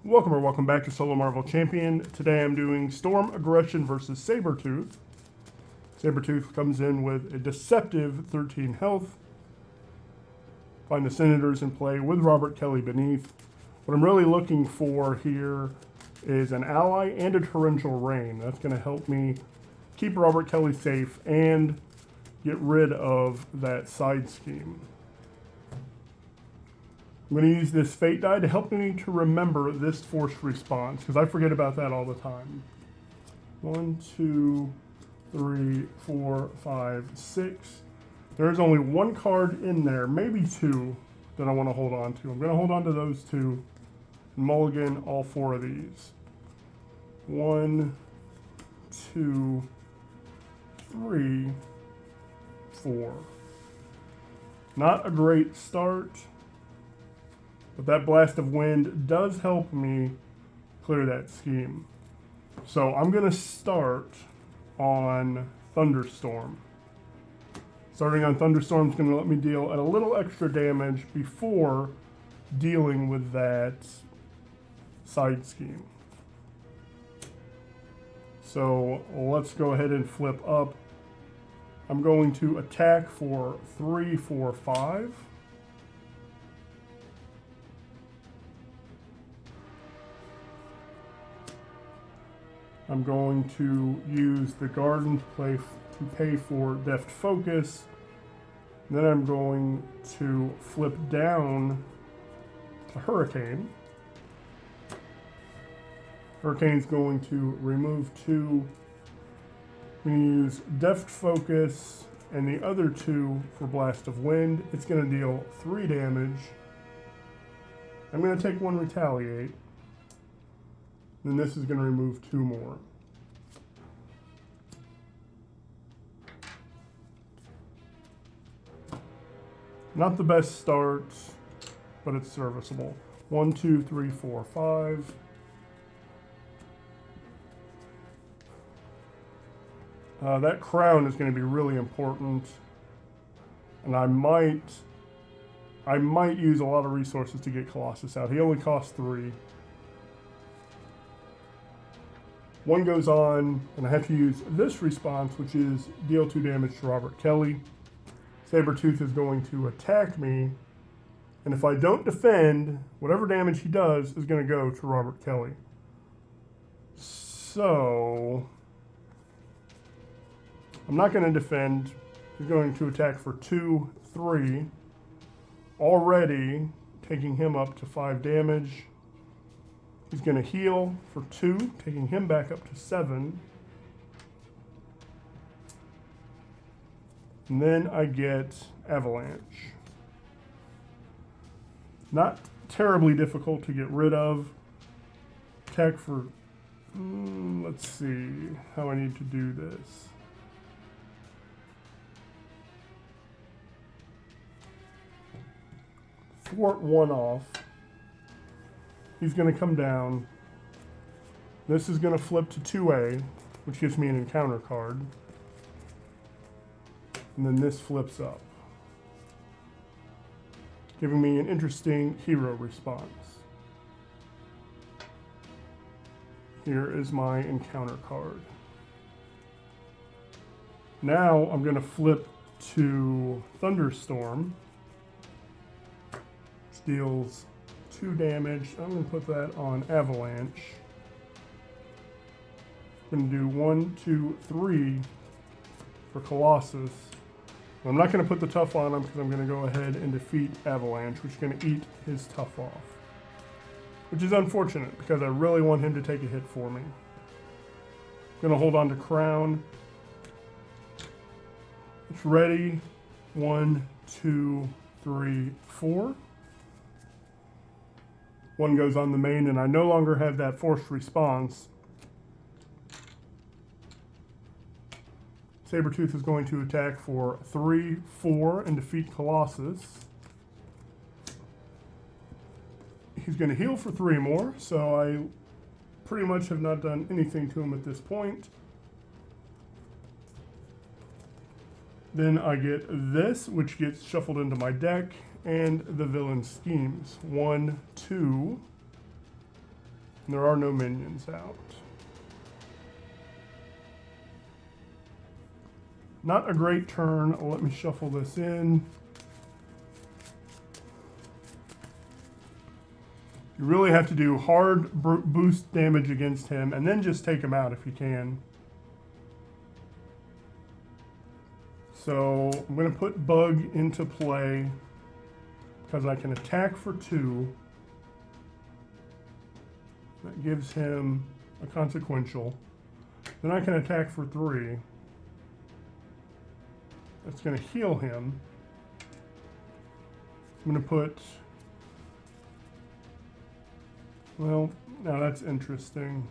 Welcome back to Solo Marvel Champion. Today I'm doing Storm Aggression versus Sabretooth. Sabretooth comes in with a deceptive 13 health. Find the Senators in play with Robert Kelly beneath. What I'm really looking for here is an ally and a torrential rain. That's going to help me keep Robert Kelly safe and get rid of that side scheme. I'm going to use this fate die to help me to remember this forced response, because I forget about that all the time. 1, 2, 3, 4, 5, 6. There's only one card in there, maybe two, that I want to hold on to. I'm going to hold on to those two and mulligan all four of these. 1, 2, 3, 4. Not a great start, but that blast of wind does help me clear that scheme. So I'm going to start on Thunderstorm. Starting on Thunderstorm is going to let me deal at a little extra damage before dealing with that side scheme. So let's go ahead and flip up. I'm going to attack for 3, 4, 5. I'm going to use the garden to pay for deft focus. Then I'm going to flip down to Hurricane. Hurricane's going to remove 2. I'm going to use deft focus and the other 2 for blast of wind. It's going to deal 3 damage. I'm going to take 1 retaliate. Then this is going to remove 2 more. Not the best start, but it's serviceable. 1, 2, 3, 4, 5. That crown is going to be really important, and I might use a lot of resources to get Colossus out. He only costs 3. 1 goes on, and I have to use this response, which is deal 2 damage to Robert Kelly. Sabretooth is going to attack me, and if I don't defend, whatever damage he does is going to go to Robert Kelly. So I'm not going to defend. He's going to attack for 2, 3, already taking him up to 5 damage. He's going to heal for 2, taking him back up to 7. And then I get Avalanche. Not terribly difficult to get rid of. Attack for, let's see how I need to do this. Thwart 1 off. He's going to come down. This is going to flip to 2A, which gives me an encounter card. And then this flips up, giving me an interesting hero response. Here is my encounter card. Now I'm going to flip to Thunderstorm, which deals 2 damage. I'm going to put that on Avalanche. I'm going to do 1, 2, 3 for Colossus. I'm not going to put the tough on him because I'm going to go ahead and defeat Avalanche, which is going to eat his tough off. Which is unfortunate because I really want him to take a hit for me. I'm going to hold on to Crown. It's ready. 1, 2, 3, 4. 1 goes on the main, and I no longer have that forced response. Sabretooth is going to attack for 3, 4 and defeat Colossus. He's going to heal for 3 more, so I pretty much have not done anything to him at this point. Then I get this, which gets shuffled into my deck, and the villain schemes. 1, 2, And there are no minions out. Not a great turn. Let me shuffle this in. You really have to do hard boost damage against him and then just take him out if you can. So I'm going to put Bug into play because I can attack for 2. That gives him a consequential. Then I can attack for 3. That's going to heal him. I'm going to put... Well, now that's interesting.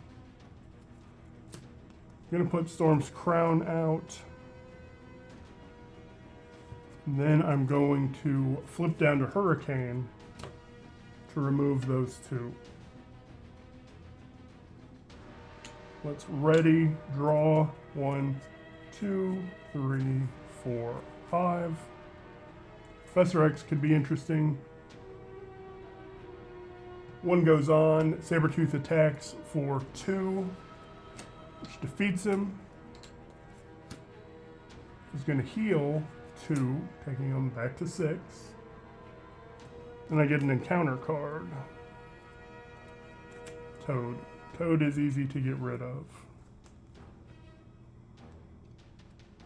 I'm going to put Storm's Crown out. And then I'm going to flip down to Hurricane to remove those 2. Let's ready, draw. 1, 2, 3, 4, 5. Professor X could be interesting. 1 goes on. Sabretooth attacks for 2, which defeats him. He's going to heal 2, taking him back to 6. Then I get an encounter card. Toad. Toad is easy to get rid of.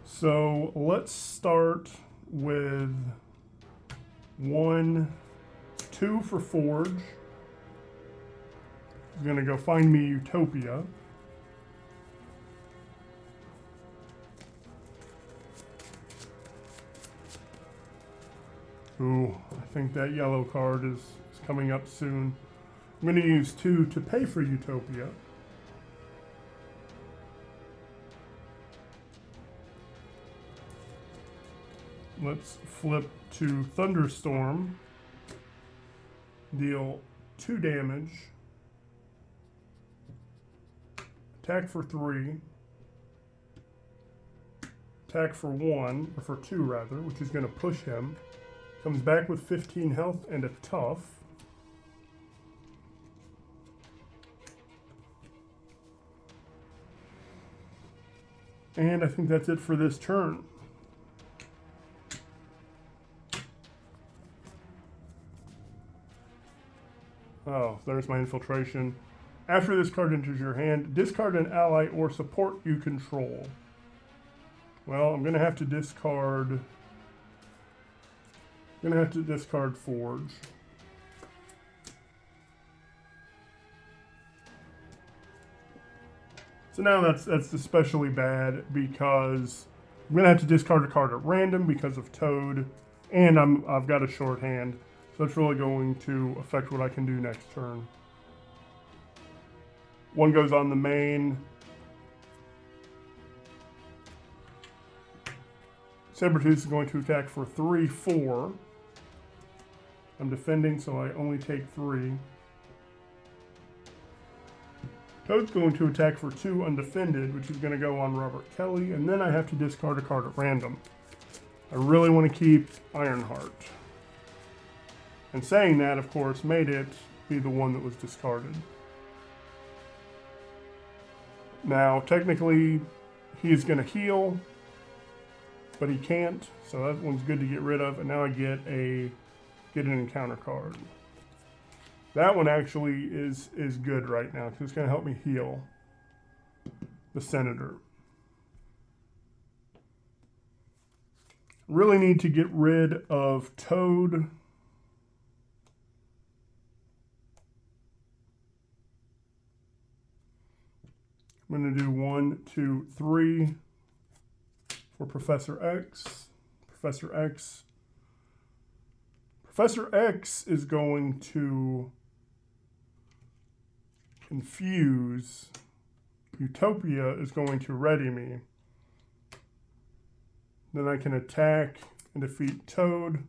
So let's start with 1, 2 for Forge. He's going to go find me Utopia. Ooh, I think that yellow card is coming up soon. I'm going to use 2 to pay for Utopia. Let's flip to Thunderstorm. Deal 2 damage. Attack for 3. Attack for 1, or for 2 rather, which is going to push him. Comes back with 15 health and a tough. And I think that's it for this turn. Oh, there's my infiltration. After this card enters your hand, discard an ally or support you control. Well, I'm going to have to discard... Forge. So now that's especially bad because I'm going to have to discard a card at random because of Toad, and I've got a shorthand, so that's really going to affect what I can do next turn. 1 goes on the main. Sabretooth is going to attack for 3, 4. I'm defending, so I only take 3. Toad's going to attack for 2 undefended, which is going to go on Robert Kelly, and then I have to discard a card at random. I really want to keep Ironheart. And saying that, of course, made it be the one that was discarded. Now, technically, he's going to heal, but he can't, so that one's good to get rid of, and now I get an encounter card. That one actually is good right now because it's going to help me heal the Senator. Really need to get rid of Toad. I'm going to do 1, 2, 3 for Professor X. Professor X. Professor X is going to confuse. Utopia is going to ready me. Then I can attack and defeat Toad.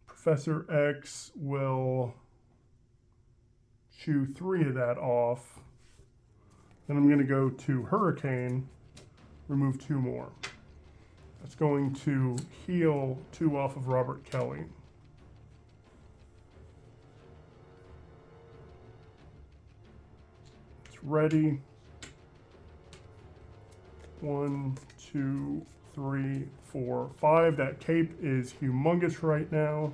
Professor X will chew 3 of that off. Then I'm going to go to Hurricane, remove 2 more. That's going to heal 2 off of Robert Kelly. ready. 1, 2, 3, 4, 5. That cape is humongous right now.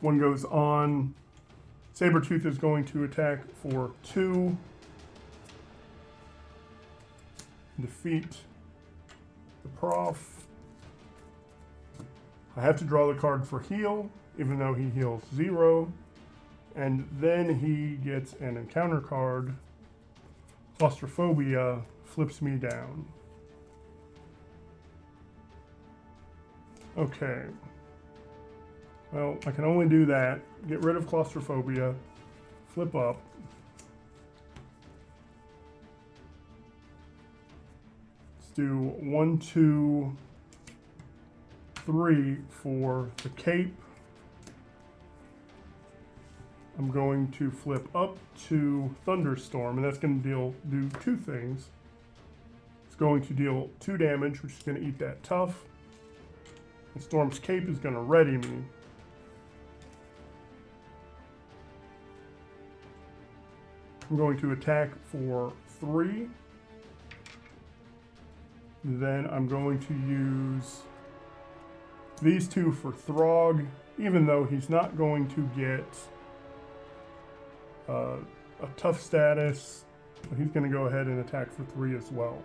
One goes on. Sabretooth is going to attack for 2. Defeat the prof. I have to draw the card for heal, even though he heals 0. And then he gets an encounter card. Claustrophobia flips me down. Okay. Well, I can only do that. Get rid of claustrophobia. Flip up. Let's do 1, 2, 3 for the cape. I'm going to flip up to Thunderstorm, and that's going to do 2 things. It's going to deal 2 damage, which is going to eat that tough. And Storm's cape is going to ready me. I'm going to attack for 3. Then I'm going to use these 2 for Throg, even though he's not going to get a tough status, but he's going to go ahead and attack for 3 as well.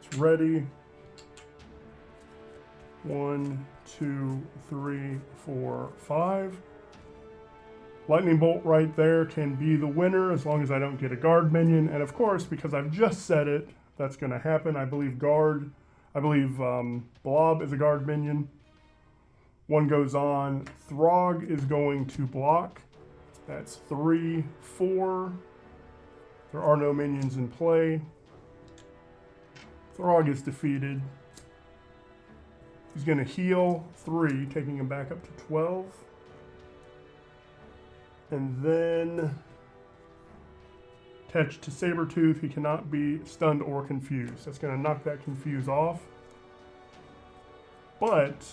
It's ready. 1, 2, 3, 4, 5. Lightning Bolt right there can be the winner as long as I don't get a guard minion. And of course, because I've just said it, that's going to happen. I believe Blob is a guard minion. One goes on. Throg is going to block. That's 3, 4. There are no minions in play. Throg is defeated. He's going to heal 3, taking him back up to 12. And then attached to Sabretooth, he cannot be stunned or confused. That's going to knock that confuse off. But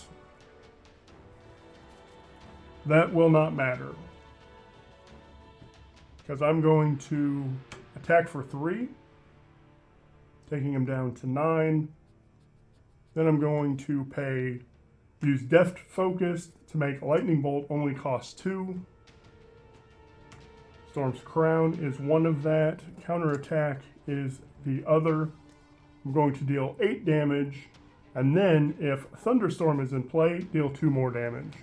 that will not matter, because I'm going to attack for 3, taking him down to 9. Then I'm going to use Deft Focus to make Lightning Bolt only cost 2. Storm's Crown is one of that. Counterattack is the other. I'm going to deal 8 damage, and then if Thunderstorm is in play, deal 2 more damage.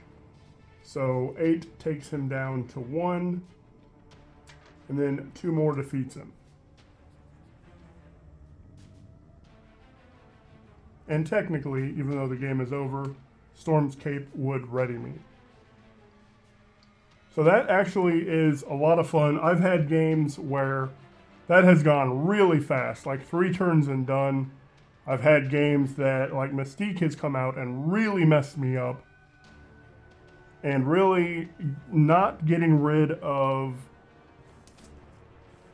So 8 takes him down to 1, and then 2 more defeats him. And technically, even though the game is over, Storm's Cape would ready me. So that actually is a lot of fun. I've had games where that has gone really fast, like 3 turns and done. I've had games that, like Mystique has come out and really messed me up. And really not getting rid of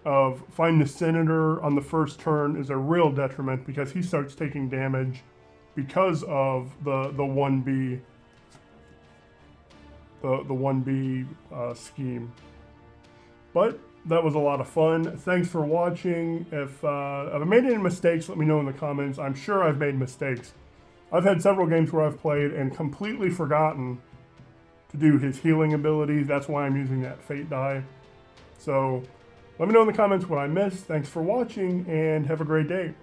Find the Senator on the first turn is a real detriment, because he starts taking damage because of the 1B the 1B scheme. But that was a lot of fun. Thanks for watching. If I've made any mistakes, let me know in the comments. I'm sure I've made mistakes. I've had several games where I've played and completely forgotten to do his healing abilities. That's why I'm using that Fate die. So let me know in the comments what I missed. Thanks for watching, and have a great day.